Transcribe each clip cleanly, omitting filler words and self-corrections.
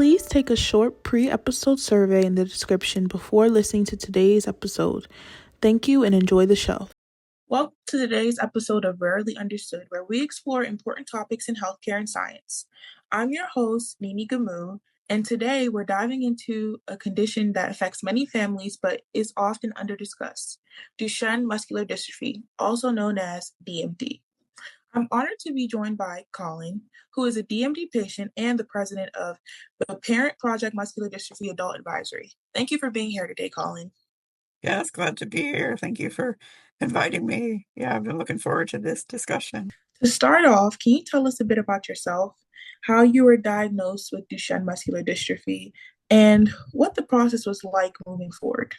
Please take a short pre-episode survey in the description before listening to today's episode. Thank you and enjoy the show. Welcome to today's episode of Rarely Understood, where we explore important topics in healthcare and science. I'm your host, Nini Gamu, and today we're diving into a condition that affects many families but is often underdiscussed, Duchenne Muscular Dystrophy, also known as DMD. I'm honored to be joined by Colin, who is a DMD patient and the president of the Parent Project Muscular Dystrophy Adult Advisory. Thank you for being here today, Colin. Yes, glad to be here. Thank you for inviting me. Yeah, I've been looking forward to this discussion. To start off, can you tell us a bit about yourself, how you were diagnosed with Duchenne Muscular Dystrophy, and what the process was like moving forward?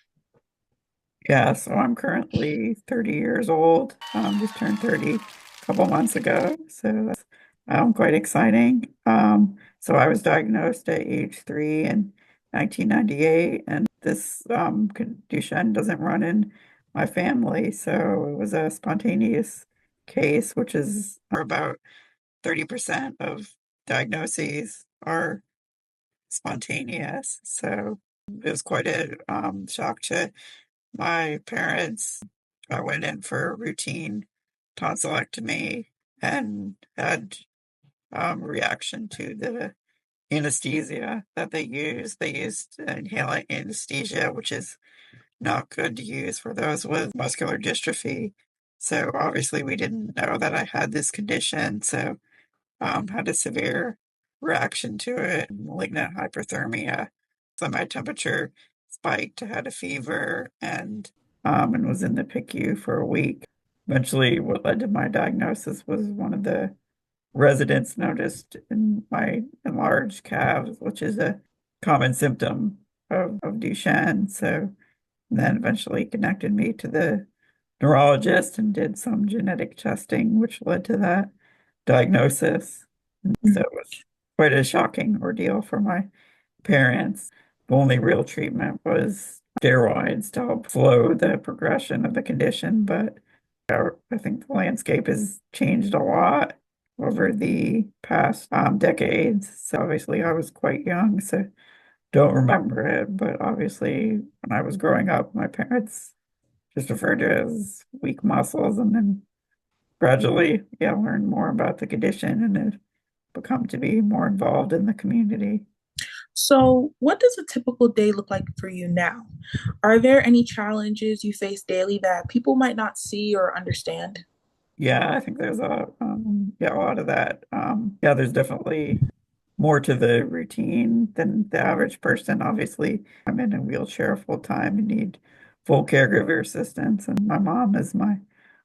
Yeah, so I'm currently 30 years old. Just turned 30 a couple months ago, so that's quite exciting. So I was diagnosed at age 3 in 1998, and this Duchenne doesn't run in my family, so it was a spontaneous case, which is about 30% of diagnoses are spontaneous. So it was quite a shock to my parents. I went in for a routine tonsillectomy and had reaction to the anesthesia that they used. They used inhalant anesthesia, which is not good to use for those with muscular dystrophy. So obviously we didn't know that I had this condition. So had a severe reaction to it, malignant hyperthermia. So my temperature spiked, I had a fever, and was in the PICU for a week. Eventually, what led to my diagnosis was one of the residents noticed in my enlarged calves, which is a common symptom of Duchenne. So then eventually connected me to the neurologist and did some genetic testing, which led to that diagnosis. So it was quite a shocking ordeal for my parents. The only real treatment was steroids to help slow the progression of the condition. But I think the landscape has changed a lot over the past decades. So obviously I was quite young, so don't remember it. But obviously when I was growing up, my parents just referred to it as weak muscles, and then gradually, yeah, learned more about the condition and have become to be more involved in the community. So, what does a typical day look like for you now? Are there any challenges you face daily that people might not see or understand? Yeah, I think there's a lot of that. Yeah, there's definitely more to the routine than the average person. Obviously, I'm in a wheelchair full time and need full caregiver assistance, and my mom is my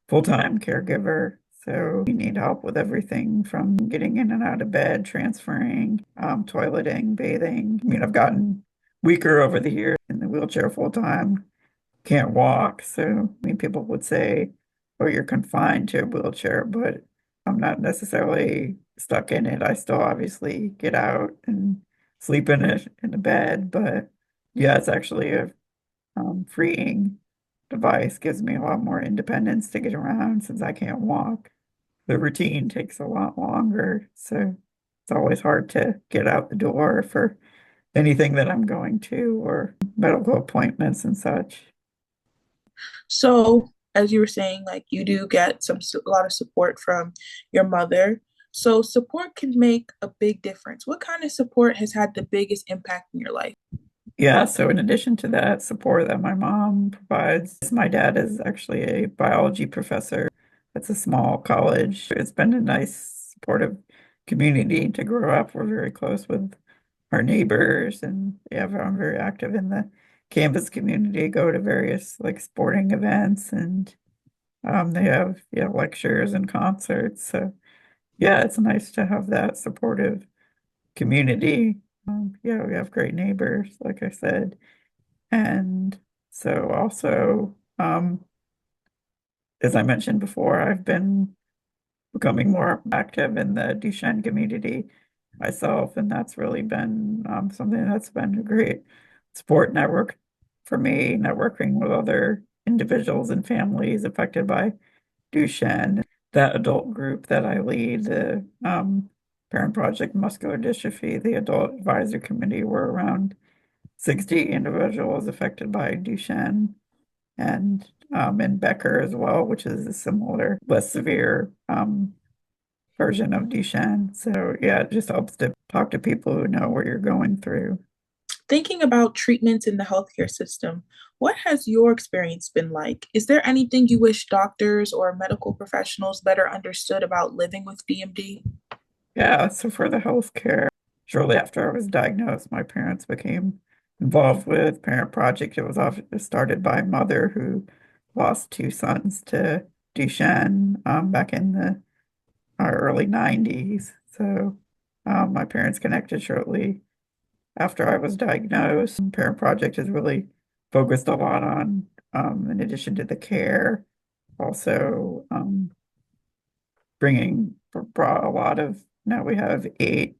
full-time caregiver. So we need help with everything from getting in and out of bed, transferring, toileting, bathing. I mean, I've gotten weaker over the years in the wheelchair full time, can't walk. So, I mean, people would say, oh, you're confined to a wheelchair, but I'm not necessarily stuck in it. I still obviously get out and sleep in a bed, but yeah, it's actually a freeing device, gives me a lot more independence to get around since I can't walk. The routine takes a lot longer, so it's always hard to get out the door for anything that I'm going to or medical appointments and such. So, as you were saying, like you do get a lot of support from your mother. So, support can make a big difference. What kind of support has had the biggest impact in your life? Yeah, so in addition to that support that my mom provides, my dad is actually a biology professor. It's a small college. It's been a nice, supportive community to grow up. We're very close with our neighbors, and yeah, I'm very active in the campus community, go to various like sporting events, and they have lectures and concerts. So yeah, it's nice to have that supportive community. Yeah, we have great neighbors, like I said. And so also, as I mentioned before, I've been becoming more active in the Duchenne community myself, and that's really been something that's been a great support network for me, networking with other individuals and families affected by Duchenne. That adult group that I lead, the Parent Project Muscular Dystrophy, the adult advisory committee were around 60 individuals affected by Duchenne and Becker as well, which is a similar, less severe version of Duchenne. So yeah, it just helps to talk to people who know what you're going through. Thinking about treatments in the healthcare system, what has your experience been like? Is there anything you wish doctors or medical professionals better understood about living with DMD? Yeah, so for the healthcare, shortly after I was diagnosed, my parents became involved with Parent Project. It was started by a mother who lost two sons to Duchenne back in the early 90s. So my parents connected shortly after I was diagnosed. Parent Project has really focused a lot on, in addition to the care, also brought a lot of, now we have 8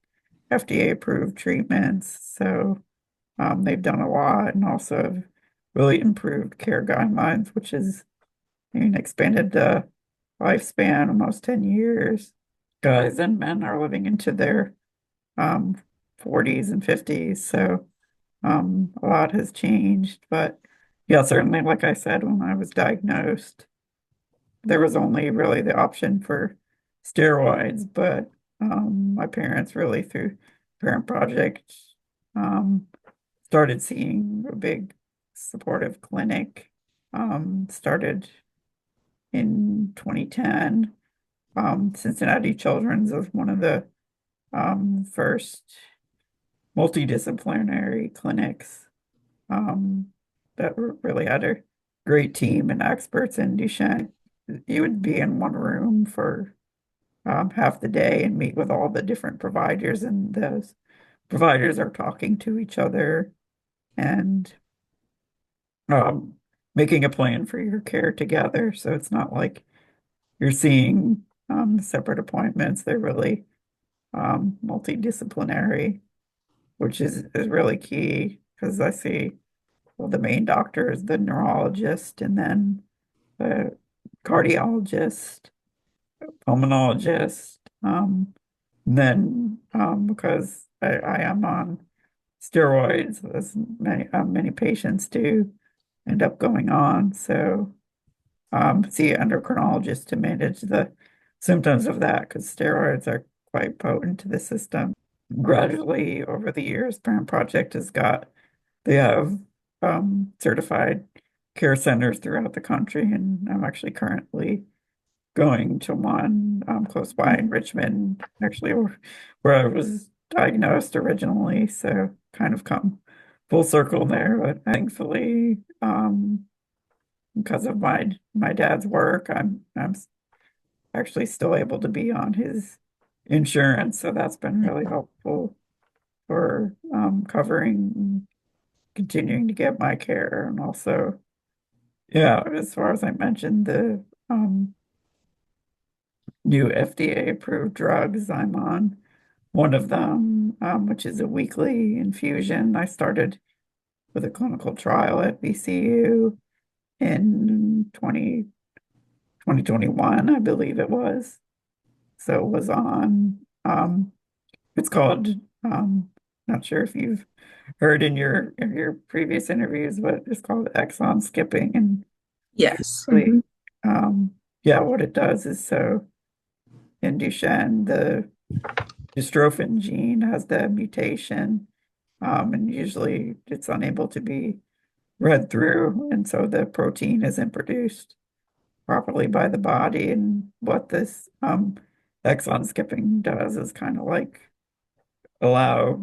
FDA approved treatments. So they've done a lot and also have really improved care guidelines, which is, expanded the lifespan almost 10 years. Guys and men are living into their um, 40s and 50s. So a lot has changed. But yeah, certainly, like I said, when I was diagnosed, there was only really the option for steroids. But my parents really, through Parent Project, um, started seeing a big supportive clinic, started in 2010. Cincinnati Children's was one of the first multidisciplinary clinics that really had a great team and experts in Duchenne. You would be in one room for half the day and meet with all the different providers, and those providers are talking to each other and um, making a plan for your care together. So it's not like you're seeing separate appointments. They're really multidisciplinary, which is really key because I see, well, the main doctor is the neurologist and then the cardiologist, pulmonologist, and then because I am on steroids, as many patients do end up going on. So see an endocrinologist to manage the symptoms of that because steroids are quite potent to the system. Gradually, over the years, Parent Project they have certified care centers throughout the country, and I'm actually currently going to one close by in Richmond, actually, where I was diagnosed originally. So kind of come full circle there, but thankfully, because of my dad's work, I'm actually still able to be on his insurance. So that's been really helpful for covering, continuing to get my care. And also, yeah, as far as I mentioned, the new FDA approved drugs, I'm on one of them, which is a weekly infusion. I started with a clinical trial at VCU in 2021, I believe it was. So it was on, it's called, not sure if you've heard in your previous interviews, but it's called exon skipping. And Yes. really, yeah, what it does is, so in Duchenne, the dystrophin gene has the mutation, and usually it's unable to be read through, and so the protein isn't produced properly by the body. And what this exon skipping does is kind of like allow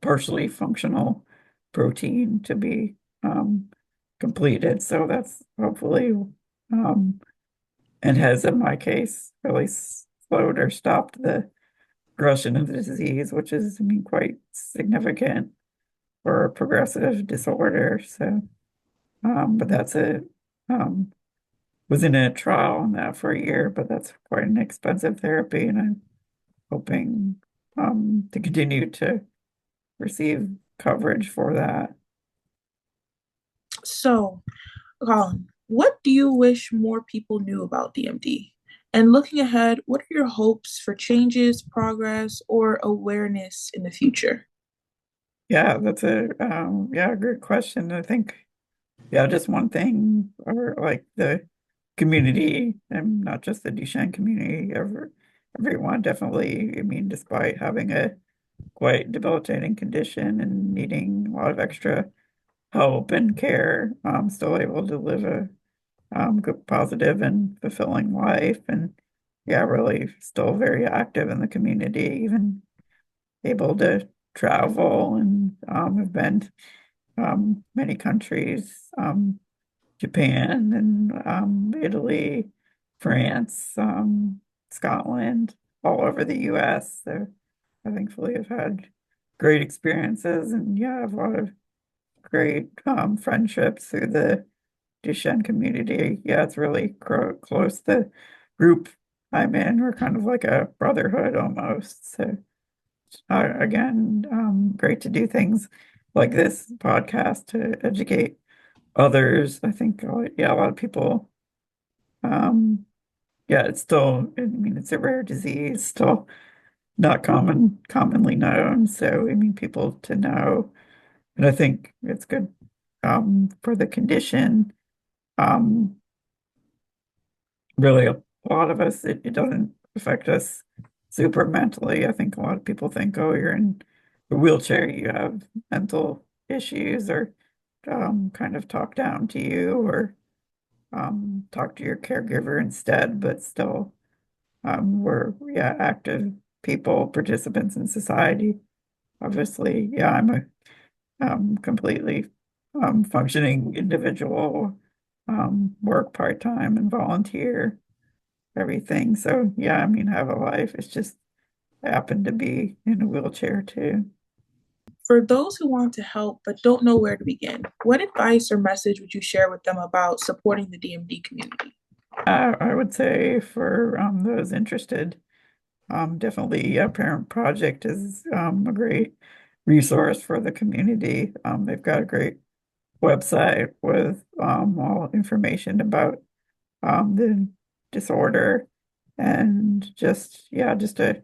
partially functional protein to be completed. So that's hopefully, and has in my case really slowed or stopped the progression of the disease, which is, I mean, quite significant for a progressive disorder. So, but that's a was in a trial on that for a year, but that's quite an expensive therapy, and I'm hoping to continue to receive coverage for that. So, Colin, what do you wish more people knew about DMD? And looking ahead, what are your hopes for changes, progress, or awareness in the future? Yeah, that's a great question. I think just one thing, or like the community, and not just the Duchenne community, everyone definitely. I mean, despite having a quite debilitating condition and needing a lot of extra help and care, still able to live a good, positive and fulfilling life, and really still very active in the community, even able to travel and have been many countries, Japan and Italy, France, Scotland, all over the US. So I thankfully have had great experiences, and I have a lot of great friendships through the Duchenne community. Yeah, it's really close. The group I'm in, we're kind of like a brotherhood almost. So again, great to do things like this podcast to educate others. I think, a lot of people, um, it's still, I mean, it's a rare disease, still not commonly known. So, I mean, people to know, and I think it's good, for the condition. Um, Really, a lot of us, it doesn't affect us super mentally. I think a lot of people think, oh, you're in a wheelchair, you have mental issues, or kind of talk down to you, or talk to your caregiver instead. But still, we're active people, participants in society. Obviously, I'm a completely functioning individual, work part-time and volunteer everything. So I mean, I have a life. It's just I happen to be in a wheelchair too. For those who want to help but don't know where to begin, what advice or message would you share with them about supporting the DMD community? I would say for those interested, definitely Parent Project is a great resource for the community. They've got a great website with all information about the disorder, and just a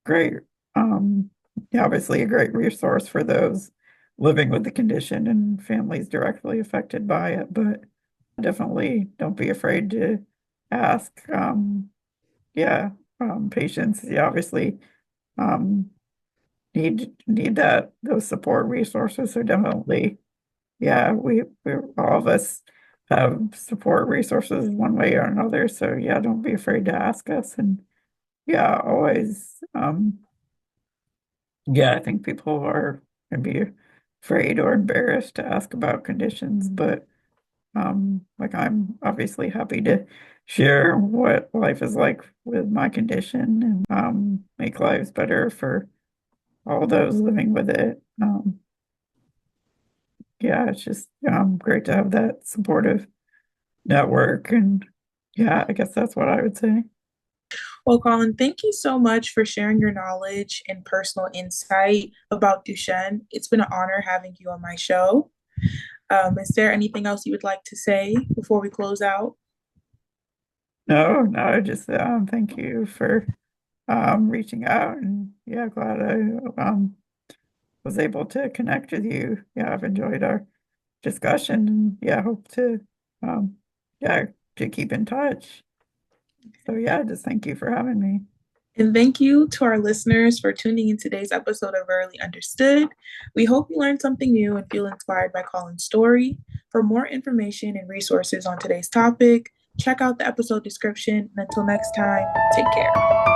great, obviously a great resource for those living with the condition and families directly affected by it. But definitely don't be afraid to ask. Yeah, Patients, obviously, um, need that those support resources. So definitely, we all of us have support resources one way or another. So don't be afraid to ask us, and always. I think people are maybe afraid or embarrassed to ask about conditions, but like I'm obviously happy to share what life is like with my condition, and make lives better for all those living with it. It's just great to have that supportive network, and I guess that's what I would say. Well, Colin, thank you so much for sharing your knowledge and personal insight about Duchenne. It's been an honor having you on my show. Is there anything else you would like to say before we close out? No, no, just thank you for reaching out, and glad I was able to connect with you. I've enjoyed our discussion, and hope to um to keep in touch. So just thank you for having me. And thank you to our listeners for tuning in today's episode of Rarely Understood. We hope you learned something new and feel inspired by Colin's story. For more information and resources on today's topic, check out the episode description. And until next time, take care.